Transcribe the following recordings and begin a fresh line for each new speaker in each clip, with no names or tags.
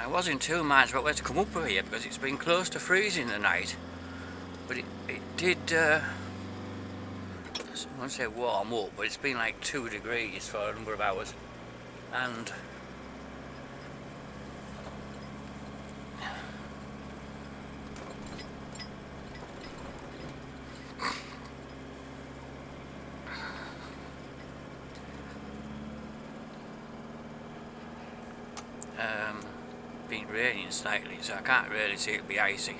I was in 2 minds about where to come up here because it's been close to freezing the night. But it did, I won't say warm up, but it's been like 2 degrees for a number of hours. And been raining slightly, so I can't really see it be icy.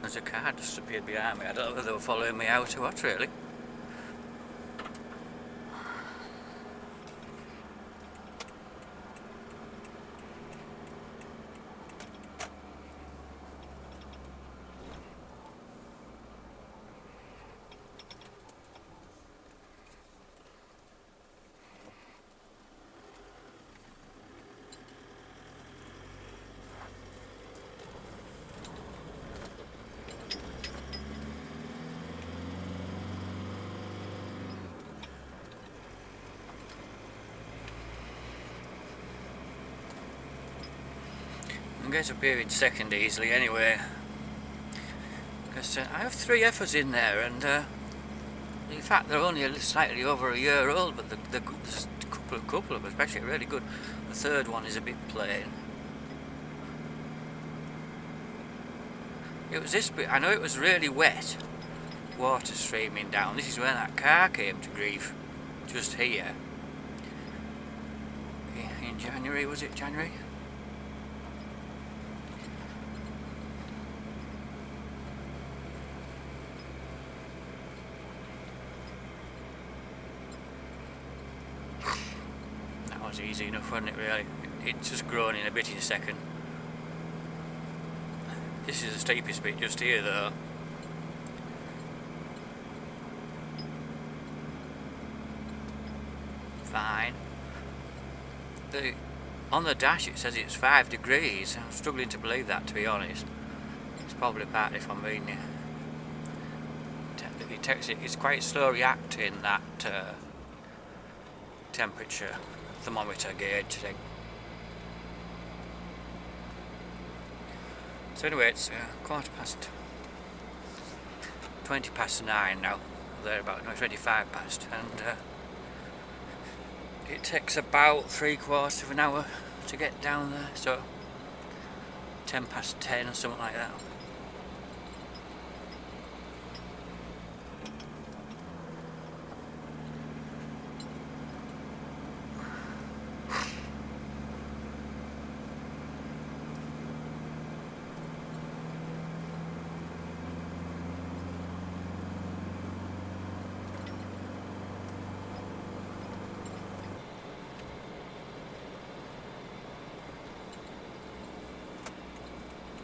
There's a car just appeared behind me. I don't know whether they were following me out or what, really. I can get up here in second easily anyway, because I have 3 efforts in there, and in fact they're only slightly over a year old, but there's a couple of them especially really good. The third one is a bit plain. It was this bit, I know it was really wet, water streaming down. This is where that car came to grief, just here in January. Was it January? Easy enough, wasn't it, really? It's just grown in a bit in a second. This is the steepest bit just here, though. Fine. On the dash it says it's 5 degrees. I'm struggling to believe that, to be honest. It's probably partly from being... It's quite slow reacting, that temperature thermometer gauge thing. So anyway, it's 20 past 9 now. They're about 25 past, and it takes about 3/4 of an hour to get down there. So 10 past 10 or something like that.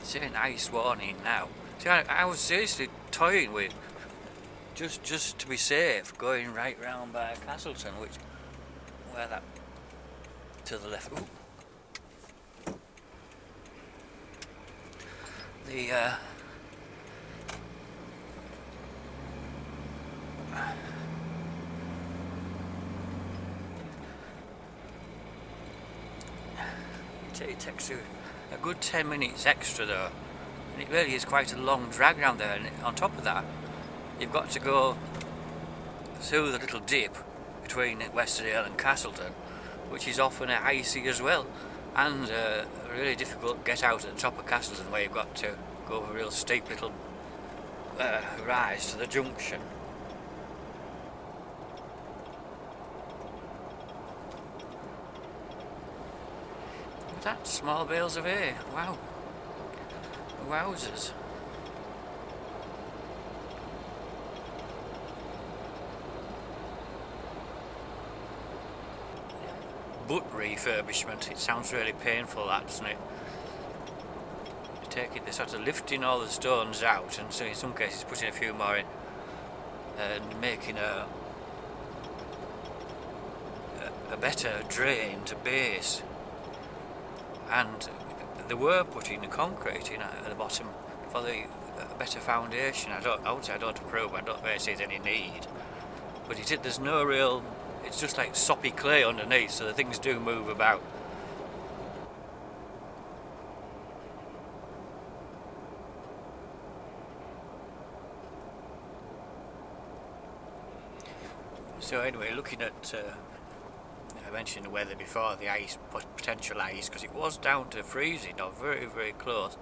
Saying ice warning now. See, I was seriously toying with just to be safe, going right round by Castleton, where that to the left. Ooh. It takes you a good 10 minutes extra though, and it really is quite a long drag round there, and on top of that you've got to go through the little dip between Westerdale and Castleton, which is often icy as well, and a really difficult get out at the top of Castleton, where you've got to go over a real steep little rise to the junction. That's small bales of hay. Wow. Wowzers. Butt refurbishment. It sounds really painful, that, doesn't it? They're sort of lifting all the stones out, and so in some cases putting a few more in, and making a better drain to base. And they were putting the concrete in at the bottom for the better foundation. I don't approve. I don't really see there's any need. But there's no real. It's just like soppy clay underneath, so the things do move about. So anyway, looking at, I mentioned the weather before, the ice, potential ice, because it was down to freezing, or very, very close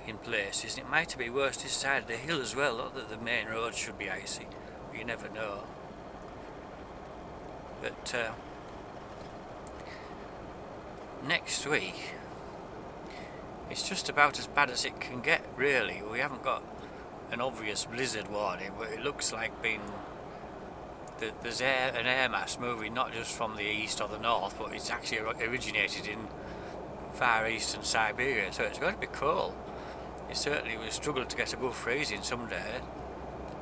in places, and it might be worse this side of the hill as well. Not that the main road should be icy, but you never know. But next week, it's just about as bad as it can get, really. We haven't got an obvious blizzard warning, but it looks like there's an air mass moving not just from the east or the north, but it's actually originated in far eastern Siberia, so it's going to be cold. It certainly will struggle to get above freezing some days,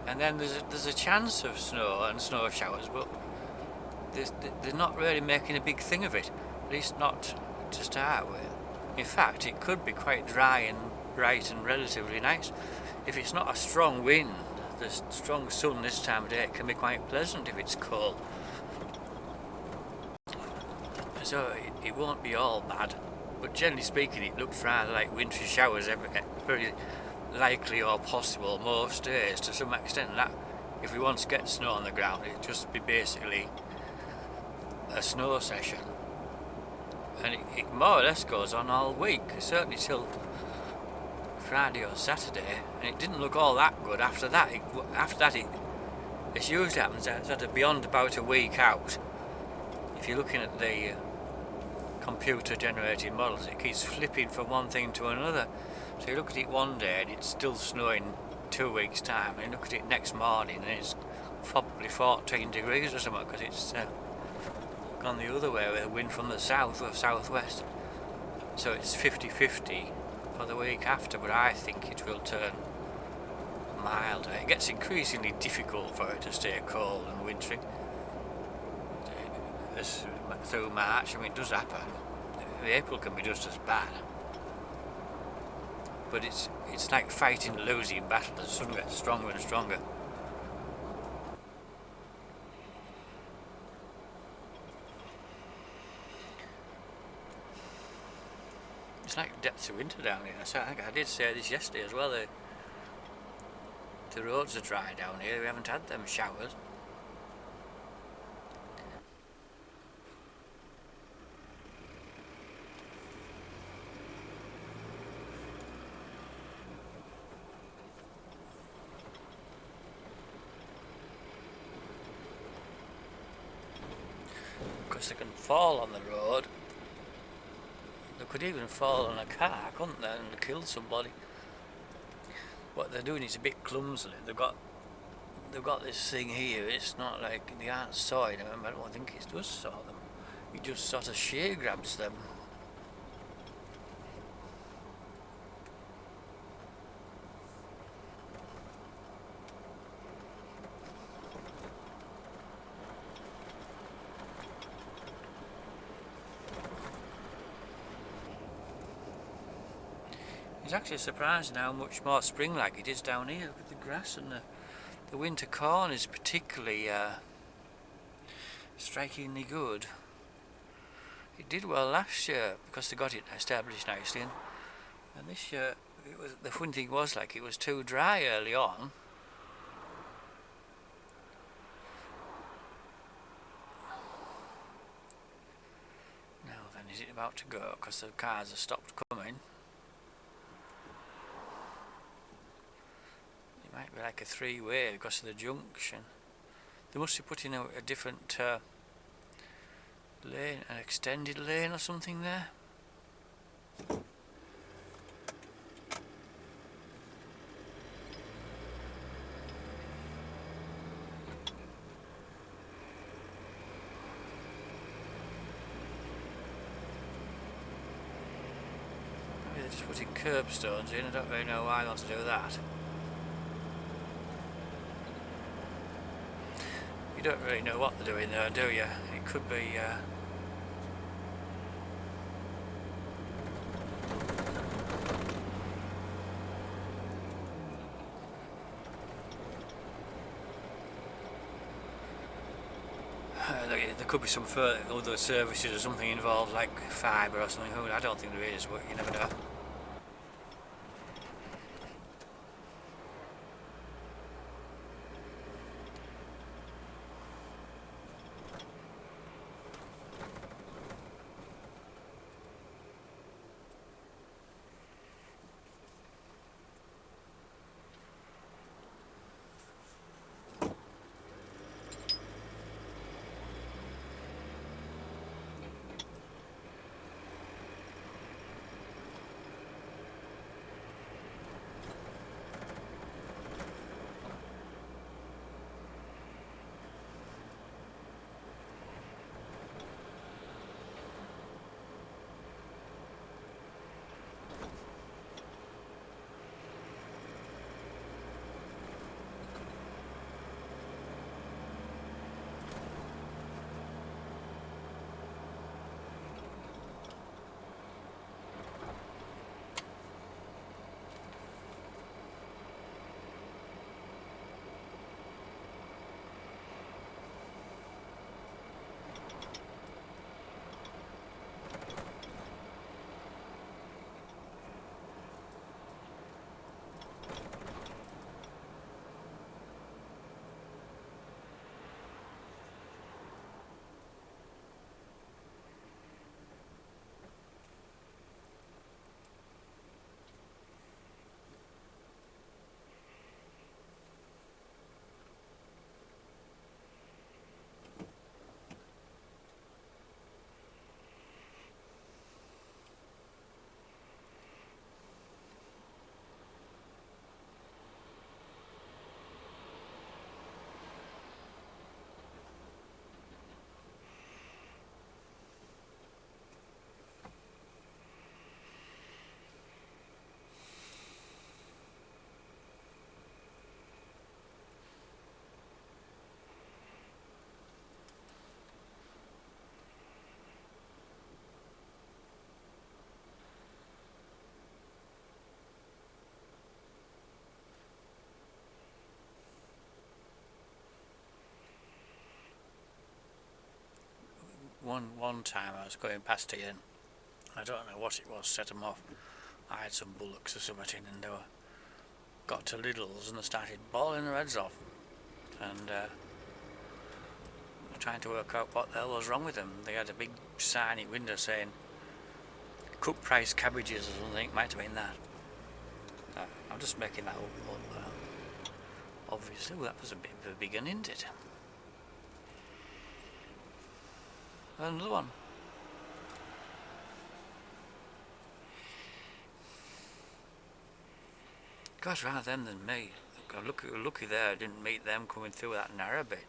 and then there's a chance of snow and snow showers, but they're not really making a big thing of it, at least not to start with. In fact, it could be quite dry and bright and relatively nice. If it's not a strong wind, the strong sun this time of day, it can be quite pleasant if it's cold. So it won't be all bad, but generally speaking, it looks rather like wintry showers, very likely or possible most days to some extent. That if we want to get snow on the ground, it'll just be basically a snow session, and it more or less goes on all week, certainly till Friday or Saturday, and it didn't look all that good after that. It usually happens at beyond about a week out. If you're looking at the computer generated models, it keeps flipping from one thing to another. So you look at it one day and it's still snowing 2 weeks time, and you look at it next morning and it's probably 14 degrees or something, because it's gone the other way with a wind from the south or southwest. So it's 50-50 for the week after, but I think it will turn milder. It gets increasingly difficult for it to stay cold and wintry through March. I mean, it does happen. April can be just as bad, but it's like fighting a losing battle. The sun gets stronger and stronger. It's like depths of winter down here. So I think I did say this yesterday as well. The roads are dry down here. We haven't had them showers. Because they can fall on the road. They could even fall on a car, couldn't they, and kill somebody. What they're doing is a bit clumsily. They've got this thing here. It's not like they aren't sawing them. I don't think it does saw them. It just sort of shear grabs them. It's actually surprising how much more spring-like it is down here. Look at the grass, and the winter corn is particularly strikingly good. It did well last year because they got it established nicely, and this year the funny thing was, like, it was too dry early on. Now then, is it about to go? Because the cars have stopped coming. It might be like a three-way because of the junction. They must be putting a different lane, an extended lane or something there. Maybe they're just putting curbstones in. I don't really know why they want to do that. You don't really know what they're doing there, do you? It could be there could be some further other services or something involved, like fibre or something. I don't think there is, but you never know. one time I was going past here, and I don't know what it was set them off. I had some bullocks or something in, and they got to Lidl's and they started bawling their heads off, and trying to work out what the hell was wrong with them. They had a big sign in window saying cook price cabbages or something. It might have been that. I'm just making that up. Obviously, well, that was a bit of a big one, isn't it? Another one. Gosh, rather them than me. Lucky there I didn't meet them coming through that narrow bit.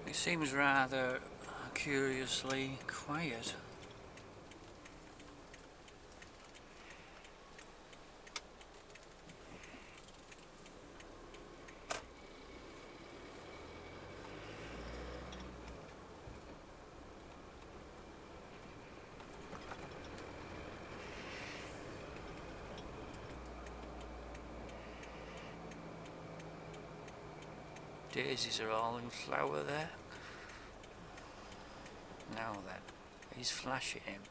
It seems rather curiously quiet. Daisies are all in flower there. Now then, he's flashing him.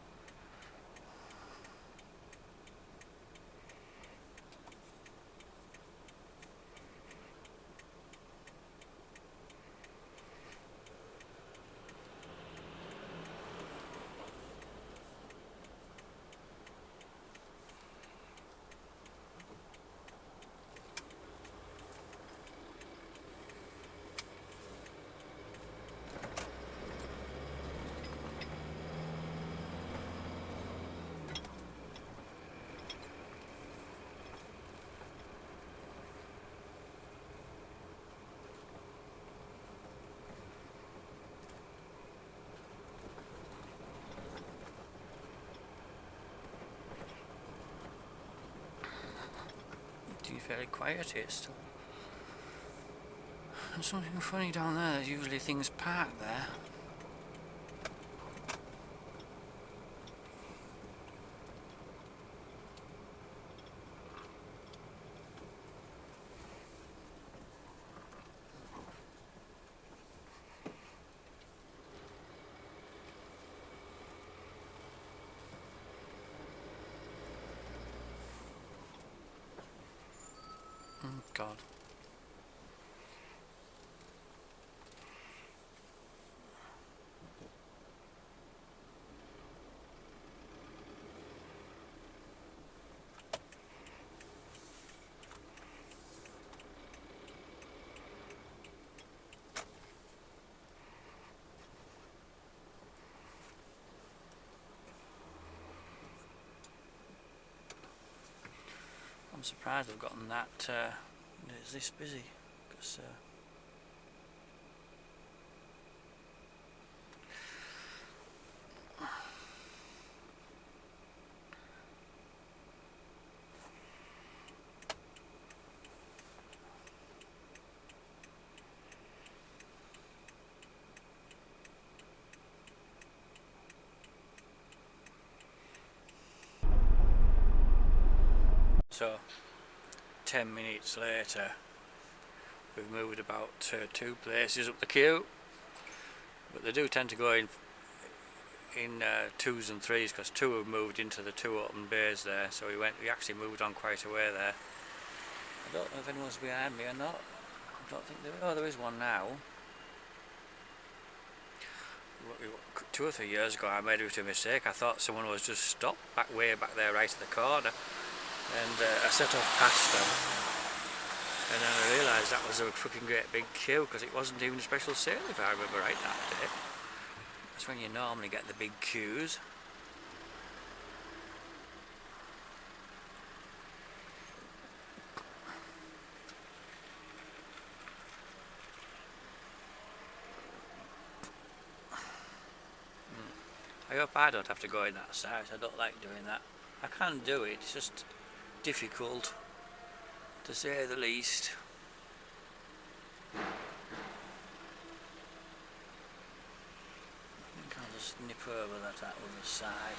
It's very quiet here still. There's something funny down there. There's usually things parked there. Oh God. I'm surprised I've gotten that it's this busy, because So 10 minutes later we've moved about 2 places up the queue, but they do tend to go in 2s and 3s, because 2 have moved into the 2 open bays there, so we actually moved on quite a way there. I don't know if anyone's behind me or not. I don't think there is one now. 2 or 3 years ago I made a mistake. I thought someone was just stopped way back there right at the corner, and I set off past them, and then I realised that was a fucking great big queue, because it wasn't even a special sale, if I remember right, that day. That's when you normally get the big queues. I hope I don't have to go in that site. I don't like doing that. I can do it, it's just difficult, to say the least. I think I'll just nip over that other side.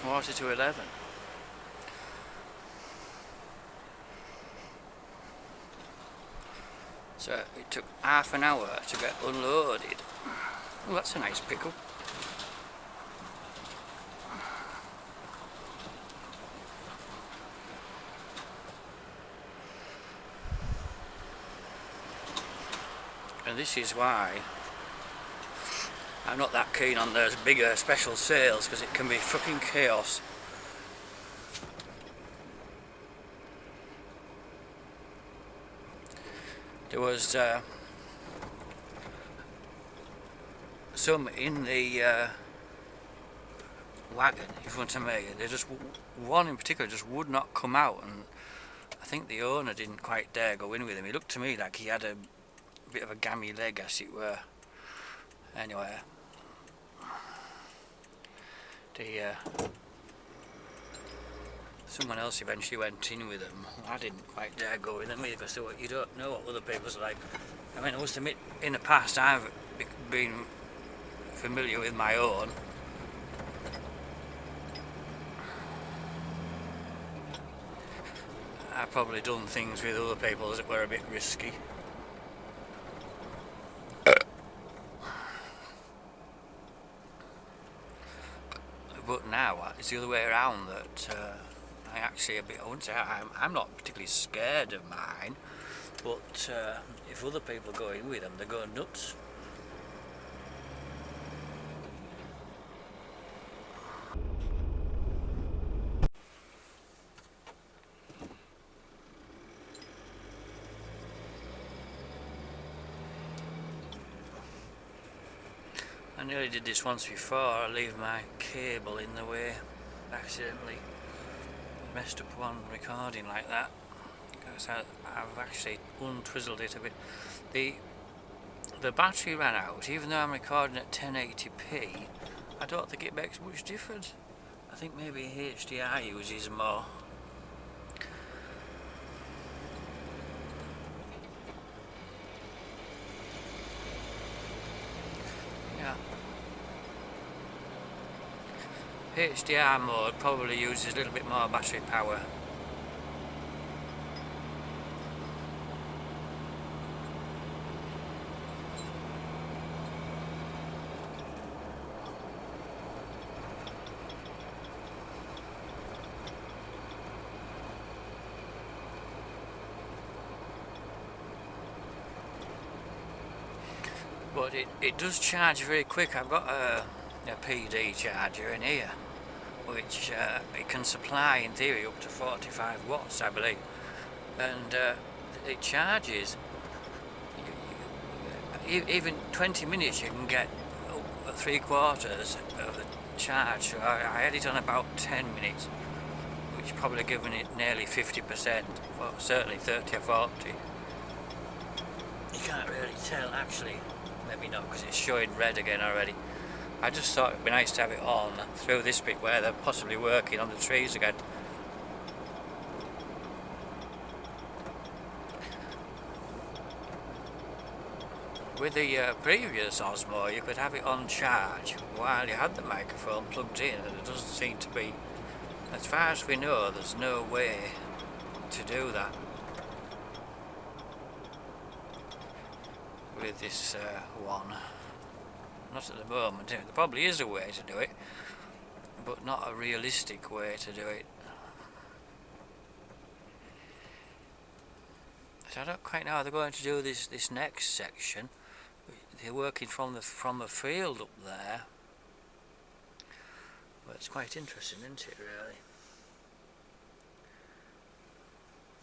Quarter to 11. So it took half an hour to get unloaded. Well, that's a nice pickle. And this is why I'm not that keen on those bigger special sales, because it can be fucking chaos. There was some in the wagon in front of me. One in particular just would not come out, and I think the owner didn't quite dare go in with him. He looked to me like he had a bit of a gammy leg, as it were. Anyway, someone else eventually went in with them. I didn't quite dare go with them either, because you don't know what other people's like. I mean, I must admit, in the past I've been familiar with my own. I've probably done things with other people's that were a bit risky. But now it's the other way around, that I actually I wouldn't say I'm not particularly scared of mine, but if other people go in with them, they go nuts. I nearly did this once before. I leave my cable in the way, accidentally messed up one recording like that, because I've actually untwizzled it a bit. The battery ran out, even though I'm recording at 1080p. I don't think it makes much difference. I think maybe HDR uses more. Yeah. HDR mode probably uses a little bit more battery power. but it does charge very quick. I've got a PD charger in here, which it can supply in theory up to 45 watts, I believe, and it charges. Even 20 minutes you can get 3/4 of the charge. So I had it on about 10 minutes, which probably given it nearly 50%, well, certainly 30 or 40. You can't really tell actually, maybe not because it's showing red again already. I just thought it'd be nice to have it on through this bit where they're possibly working on the trees again. With the previous Osmo, you could have it on charge while you had the microphone plugged in, and it doesn't seem to be, as far as we know, there's no way to do that with this one. Not at the moment. There probably is a way to do it, but not a realistic way to do it. So I don't quite know how they're going to do this next section. They're working from the field up there. Well, it's quite interesting, isn't it, really?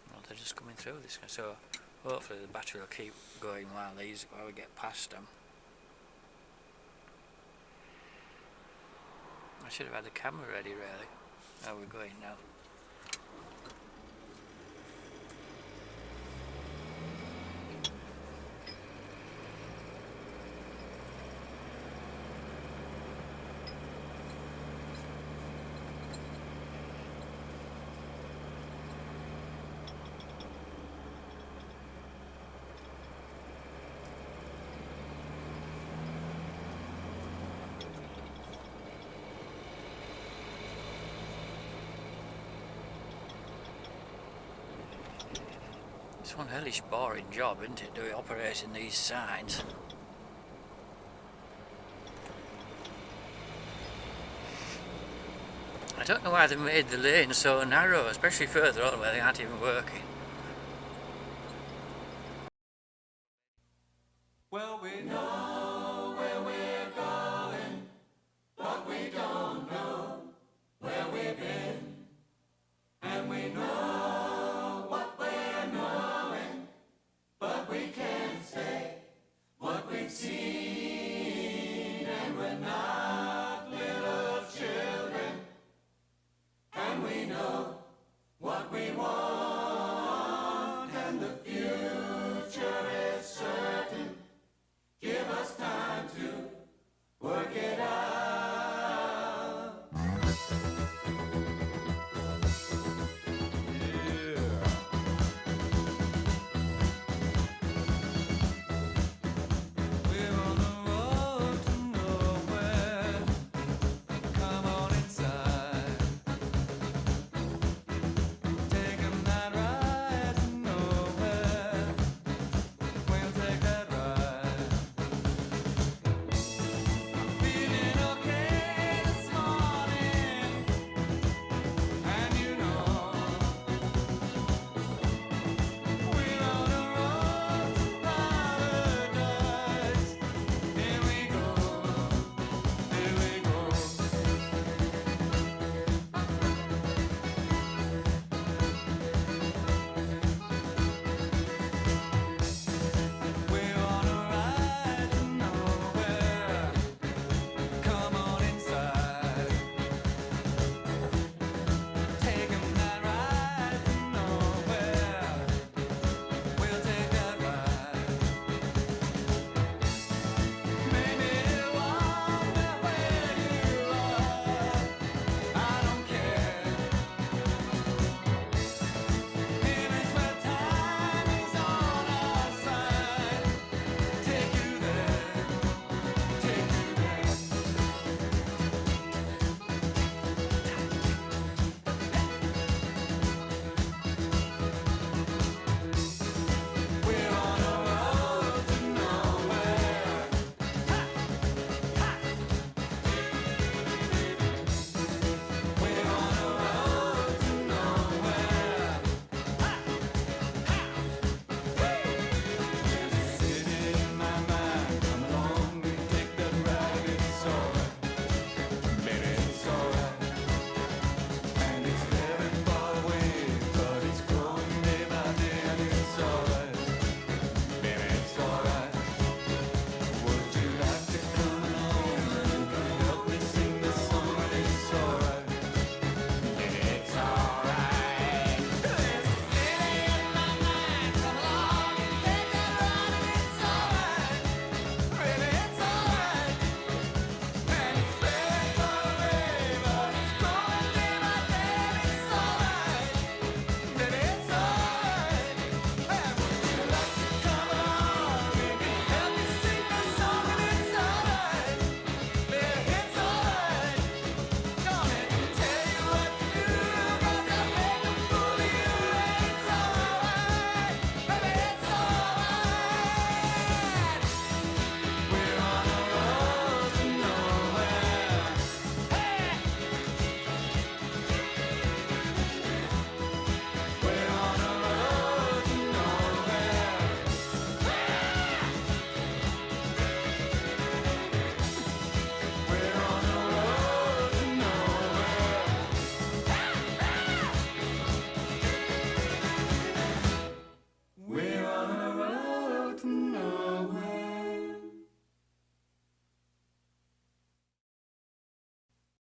Well, they're just coming through this, so hopefully the battery will keep going while we get past them. I should have had the camera ready, really. How are we going now? It's one hellish boring job, isn't it, doing operating these signs. I don't know why they made the lane so narrow, especially further on where they aren't even working.
Well, we know where we're going, but we don't know where we've been. And we know what we're knowing, but we can't say what we've seen, and we're not